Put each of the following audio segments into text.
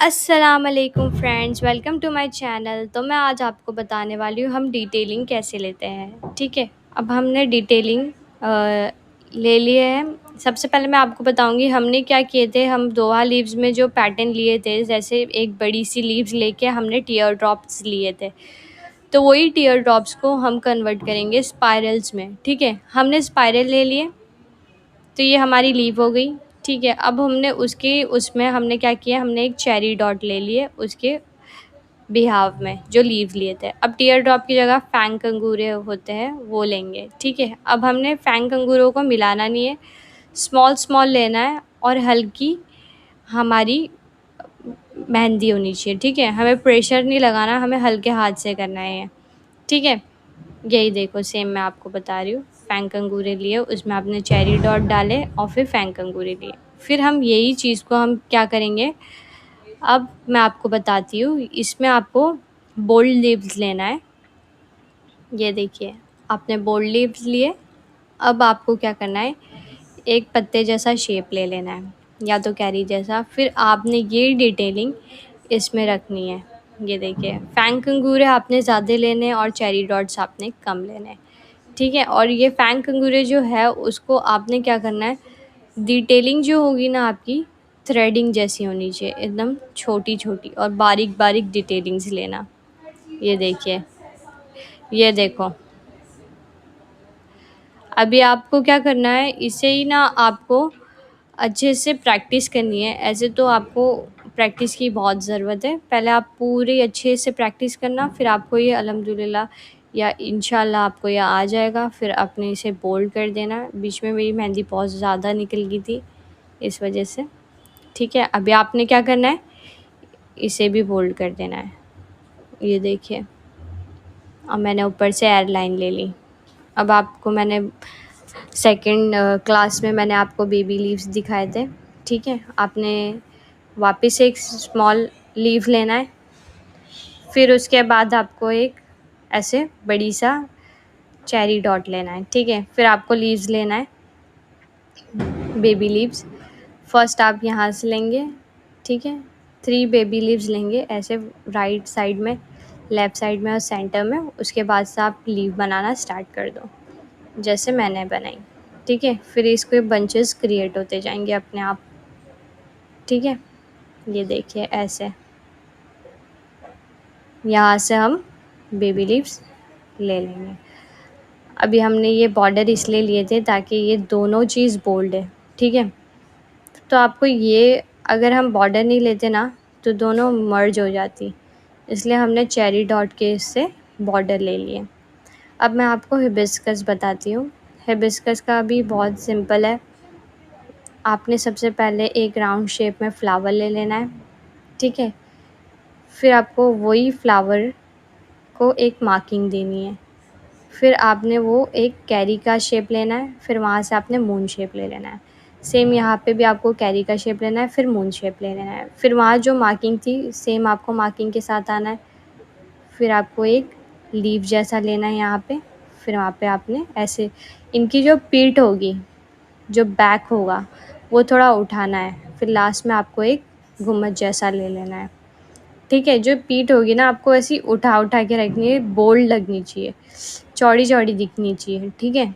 अस्सलामुअलैकुम friends, welcome to my channel. तो मैं आज आपको बताने वाली हूँ हम डिटेलिंग कैसे लेते हैं। ठीक है, अब हमने डिटेलिंग ले लिए है। सबसे पहले मैं आपको बताऊंगी हमने क्या किए थे। हम दोहा लीव्स में जो पैटर्न लिए थे, जैसे एक बड़ी सी लीव्स लेके हमने टीयर ड्रॉप्स लिए थे, तो वही टीयर ड्रॉप्स को हम कन्वर्ट करेंगे स्पाइरल्स में। ठीक है, हमने स्पाइरल ले लिए, तो ये हमारी लीव हो गई। ठीक है, अब हमने उसमें हमने क्या किया, हमने एक चेरी डॉट ले लिए उसके बिहाव में जो लीव लिए थे। अब टीयर ड्रॉप की जगह फैंग कंगूरे होते हैं वो लेंगे। ठीक है, अब हमने फैंग कंगूरों को मिलाना नहीं है, स्मॉल स्मॉल लेना है और हल्की हमारी मेहंदी होनी चाहिए। ठीक है, हमें प्रेशर नहीं लगाना, हमें हल्के हाथ से करना है ये। ठीक है, यही देखो सेम मैं आपको बता रही हूँ। फैंग कंगूरे लिए, उसमें आपने चेरी डॉट डाले और फिर फैंग कंगूरे लिए। फिर हम यही चीज़ को हम क्या करेंगे, अब मैं आपको बताती हूँ। इसमें आपको बोल्ड लीव्स लेना है। ये देखिए, आपने बोल्ड लीव्स लिए। अब आपको क्या करना है, एक पत्ते जैसा शेप ले लेना है या तो कैरी जैसा। फिर आपने ये डिटेलिंग इसमें रखनी है। ये देखिए, फैंग कंगूरे आपने ज़्यादा लेने हैं और चेरी डॉट्स आपने कम लेने हैं। ठीक है, और ये फैंग कंगूरे जो है उसको आपने क्या करना है, डिटेलिंग जो होगी ना आपकी थ्रेडिंग जैसी होनी चाहिए, एकदम छोटी छोटी और बारीक बारीक डिटेलिंग्स लेना। ये देखिए, ये देखो। अभी आपको क्या करना है, इसे ही ना आपको अच्छे से प्रैक्टिस करनी है। ऐसे तो आपको प्रैक्टिस की बहुत ज़रूरत है, पहले आप पूरी अच्छे से प्रैक्टिस करना, फिर आपको ये अल्हम्दुलिल्लाह या इंशाल्लाह आपको ये आ जाएगा। फिर आपने इसे बोल्ड कर देना। बीच में मेरी मेहंदी बहुत ज़्यादा निकल गई थी इस वजह से। ठीक है, अभी आपने क्या करना है, इसे भी बोल्ड कर देना है। ये देखिए, अब मैंने ऊपर से एयर लाइन ले ली। अब आपको मैंने सेकंड क्लास में मैंने आपको बेबी लीव्स दिखाए थे। ठीक है, आपने वापस एक स्मॉल लीव लेना है। फिर उसके बाद आपको एक ऐसे बड़ी सा चेरी डॉट लेना है। ठीक है, फिर आपको लीव्स लेना है, बेबी लीव्स। फर्स्ट आप यहाँ से लेंगे। ठीक है, 3 बेबी लीव्स लेंगे ऐसे, राइट साइड में, लेफ़्ट साइड में और सेंटर में। उसके बाद से आप लीव बनाना स्टार्ट कर दो जैसे मैंने बनाई। ठीक है, फिर इसके बंचेस क्रिएट होते जाएंगे अपने आप। ठीक है, ये देखिए ऐसे यहाँ से हम बेबी लीव्स ले लेंगे। अभी हमने ये बॉर्डर इसलिए लिए थे ताकि ये दोनों चीज़ बोल्ड है। ठीक है, तो आपको ये, अगर हम बॉर्डर नहीं लेते ना तो दोनों मर्ज हो जाती, इसलिए हमने चेरी डॉट के इससे बॉर्डर ले लिए। अब मैं आपको हिबिस्कस बताती हूँ। हिबिस्कस का भी बहुत सिंपल है। आपने सबसे पहले एक राउंड शेप में फ्लावर ले लेना है। ठीक है, फिर आपको वही फ्लावर को एक मार्किंग देनी है। फिर आपने वो एक कैरी का शेप लेना है, फिर वहाँ से आपने मून शेप ले लेना है। सेम यहाँ पे भी आपको कैरी का शेप लेना है, फिर मून शेप ले लेना है। फिर वहाँ जो मार्किंग थी सेम आपको मार्किंग के साथ आना है। फिर आपको एक लीफ जैसा लेना है यहाँ पे। फिर वहाँ पे आपने ऐसे इनकी जो पीठ होगी, जो बैक होगा, वो थोड़ा उठाना है। फिर लास्ट में आपको एक घुम्मट जैसा ले लेना है। ठीक है, जो पीठ होगी ना आपको ऐसी उठा उठा के रखनी है, बोल्ड लगनी चाहिए, चौड़ी चौड़ी दिखनी चाहिए। ठीक है,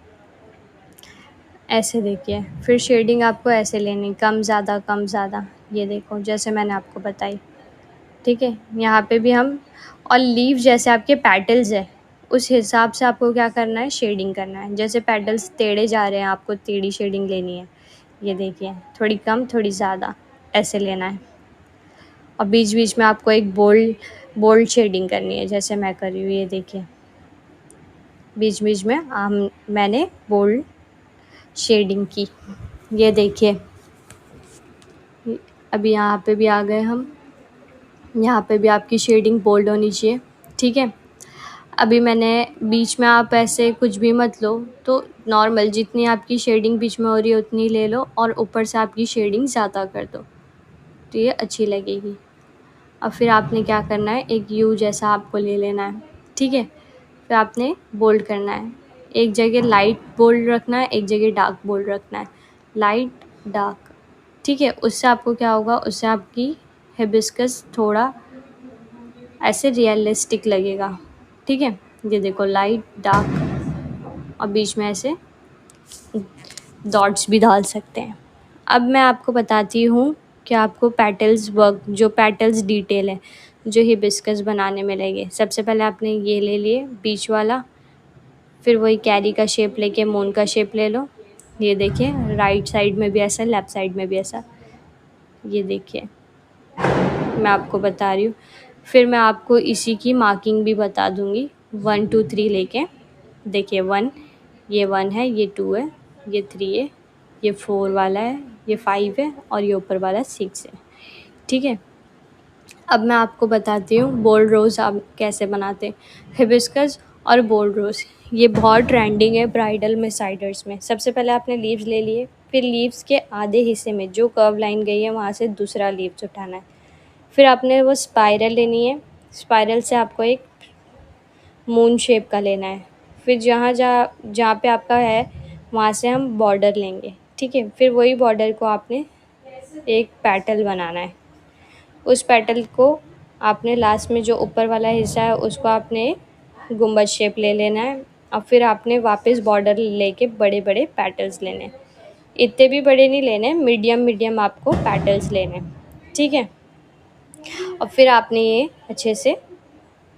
ऐसे देखिए। फिर शेडिंग आपको ऐसे लेनी, कम ज़्यादा कम ज़्यादा। ये देखो जैसे मैंने आपको बताई। ठीक है, यहाँ पे भी हम, और लीव जैसे आपके पेटल्स है उस हिसाब से आपको क्या करना है, शेडिंग करना है। जैसे पेटल्स टेढ़े जा रहे हैं, आपको टेढ़ी शेडिंग लेनी है। ये देखिए, थोड़ी कम थोड़ी ज़्यादा ऐसे लेना है। और बीच बीच में आपको एक बोल्ड बोल्ड शेडिंग करनी है जैसे मैं कर रही हूँ। ये देखिए, बीच बीच में मैंने बोल्ड शेडिंग की। ये देखिए, अभी यहाँ पे भी आ गए हम। यहाँ पे भी आपकी शेडिंग बोल्ड होनी चाहिए। ठीक है, अभी मैंने बीच में, आप ऐसे कुछ भी मत लो, तो नॉर्मल जितनी आपकी शेडिंग बीच में हो रही है उतनी ले लो, और ऊपर से आपकी शेडिंग ज़्यादा कर दो तो ये अच्छी लगेगी। अब फिर आपने क्या करना है, एक यू जैसा आपको ले लेना है। ठीक है, फिर आपने बोल्ड करना है। एक जगह लाइट बोल्ड रखना है, एक जगह डार्क बोल्ड रखना है, लाइट डार्क। ठीक है, उससे आपको क्या होगा, उससे आपकी हिबिस्कस थोड़ा ऐसे रियलिस्टिक लगेगा, ठीक है। ये देखो लाइट डार्क और बीच में ऐसे डॉट्स भी डाल सकते हैं। अब मैं आपको बताती हूँ कि आपको पेटल्स वर्क, जो पेटल्स डिटेल है जो हिबिस्कस बनाने में लगे। सबसे पहले आपने ये ले लिए बीच वाला, फिर वही कैरी का शेप लेके मून का शेप ले लो। ये देखिए राइट साइड में भी ऐसा, लेफ्ट साइड में भी ऐसा, ये देखिए मैं आपको बता रही हूँ। फिर मैं आपको इसी की मार्किंग भी बता दूँगी 1 2 3 लेके। देखिए 1, ये 1 है, ये 2 है, ये 3 है, ये 4 वाला है, ये 5 है और ये ऊपर वाला 6 है, ठीक है। अब मैं आपको बताती हूँ बोल्ड रोज़ आप कैसे बनाते हैं। हिबिस्कस और बोल्ड रोज़ ये बहुत ट्रेंडिंग है ब्राइडल में, साइडर्स में। सबसे पहले आपने लीव्स ले लिए, फिर लीव्स के आधे हिस्से में जो कर्व लाइन गई है वहाँ से दूसरा लीव्स उठाना है। फिर आपने वो स्पाइरल लेनी है, स्पाइरल से आपको एक मून शेप का लेना है। फिर जहाँ जहाँ जहाँ पे आपका है वहाँ से हम बॉर्डर लेंगे, ठीक है। फिर वही बॉर्डर को आपने एक पेटल बनाना है। उस पेटल को आपने लास्ट में जो ऊपर वाला हिस्सा है उसको आपने गुम्बद शेप ले लेना है। और फिर आपने वापस बॉर्डर लेके बड़े बड़े पेटल्स लेने हैं। इतने भी बड़े नहीं लेने, मीडियम मीडियम आपको पेटल्स लेने हैं, ठीक है। और फिर आपने ये अच्छे से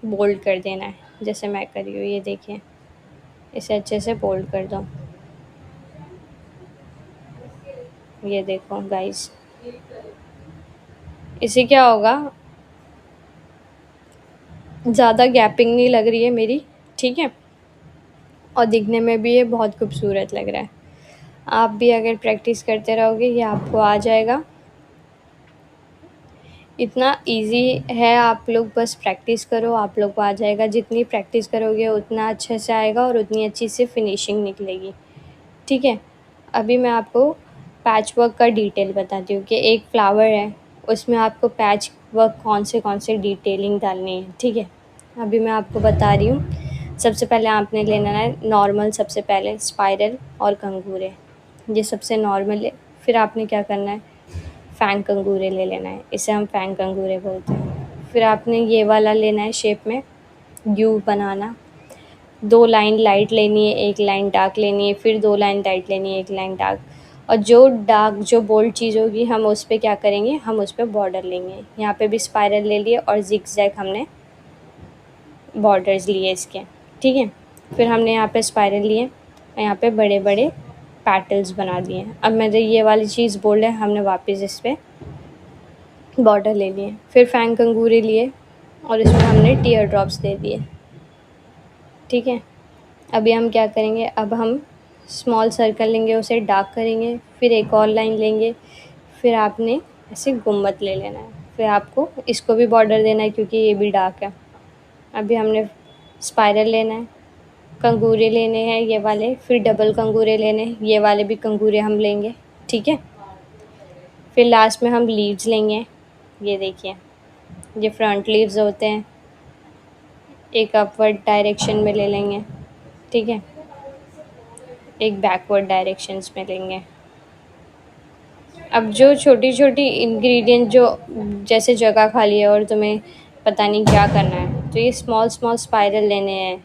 बोल्ड कर देना है, जैसे मैं कर रही हूँ, ये देखिए इसे अच्छे से बोल्ड कर दो। ये देखो गाइस, इससे क्या होगा, ज़्यादा गैपिंग नहीं लग रही है मेरी, ठीक है। और दिखने में भी ये बहुत खूबसूरत लग रहा है। आप भी अगर प्रैक्टिस करते रहोगे ये आपको आ जाएगा। इतना इजी है, आप लोग बस प्रैक्टिस करो, आप लोग को आ जाएगा। जितनी प्रैक्टिस करोगे उतना अच्छे से आएगा और उतनी अच्छी से फिनिशिंग निकलेगी, ठीक है। अभी मैं आपको पैच वर्क का डिटेल बताती हूँ कि एक फ्लावर है उसमें आपको पैच वर्क कौन से डिटेलिंग डालनी है, ठीक है। अभी मैं आपको बता रही हूँ। सबसे पहले आपने लेना है नॉर्मल, सबसे पहले स्पाइरल और कंगूरे, ये सबसे नॉर्मल है। फिर आपने क्या करना है, फैंग कंगूरे ले लेना है, इसे हम फैंग कंगूरे बोलते हैं। फिर आपने ये वाला लेना है शेप में यू बनाना। 2 लाइन लाइट लेनी है, 1 लाइन डार्क लेनी है, फिर 2 लाइन लाइट लेनी है, 1 लाइन डार्क। और जो डार्क जो बोल्ड चीज़ होगी हम उस पर क्या करेंगे, हम उस पर बॉर्डर लेंगे। यहाँ पे भी स्पाइरल ले लिए और जिगजैग हमने बॉर्डर्स लिए इसके, ठीक है। फिर हमने यहाँ पे स्पाइरल लिए और यहाँ पे बड़े बड़े पैटल्स बना दिए। अब मेरे ये वाली चीज़ बोल्ड है, हमने वापस इस पर बॉर्डर ले लिए। फिर फैंग कंगूरे लिए और इसमें हमने टीयर ड्रॉप्स दे दिए, ठीक है। अभी हम क्या करेंगे, अब हम स्मॉल सर्कल लेंगे, उसे डार्क करेंगे, फिर एक और लाइन लेंगे, फिर आपने ऐसे गुम्बद ले लेना है। फिर आपको इसको भी बॉर्डर देना है क्योंकि ये भी डार्क है। अभी हमने स्पाइरल लेना है, कंगूरे लेने हैं ये वाले, फिर डबल कंगूरे लेने हैं, ये वाले भी कंगूरे हम लेंगे, ठीक है। फिर लास्ट में हम लीव्स लेंगे। ये देखिए ये फ्रंट लीव्स होते हैं, एक अपवर्ड डायरेक्शन में ले लेंगे, ठीक है, एक बैकवर्ड डायरेक्शंस में लेंगे। अब जो छोटी छोटी इंग्रेडिएंट जो जैसे जगह खाली है और तुम्हें पता नहीं क्या करना है, तो ये स्मॉल स्मॉल स्पाइरल लेने हैं,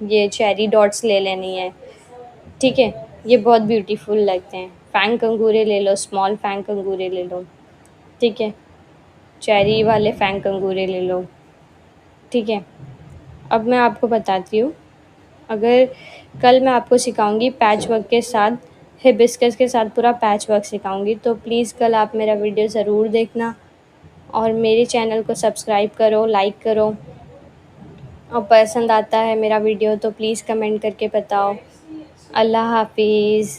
ये चेरी डॉट्स ले लेनी है, ठीक है। ये बहुत ब्यूटीफुल लगते हैं। फैंग कंगूरे ले लो, स्मॉल फैंग कंगूरे ले लो, ठीक है, चेरी वाले फैंग कंगूरे ले लो, ठीक है। अब मैं आपको बताती हूँ, अगर कल मैं आपको सिखाऊंगी पैच वर्क के साथ, हिबिस्कस के साथ पूरा पैच वर्क सिखाऊंगी, तो प्लीज़ कल आप मेरा वीडियो ज़रूर देखना और मेरे चैनल को सब्सक्राइब करो, लाइक करो। और पसंद आता है मेरा वीडियो तो प्लीज़ कमेंट करके बताओ। अल्लाह हाफिज़।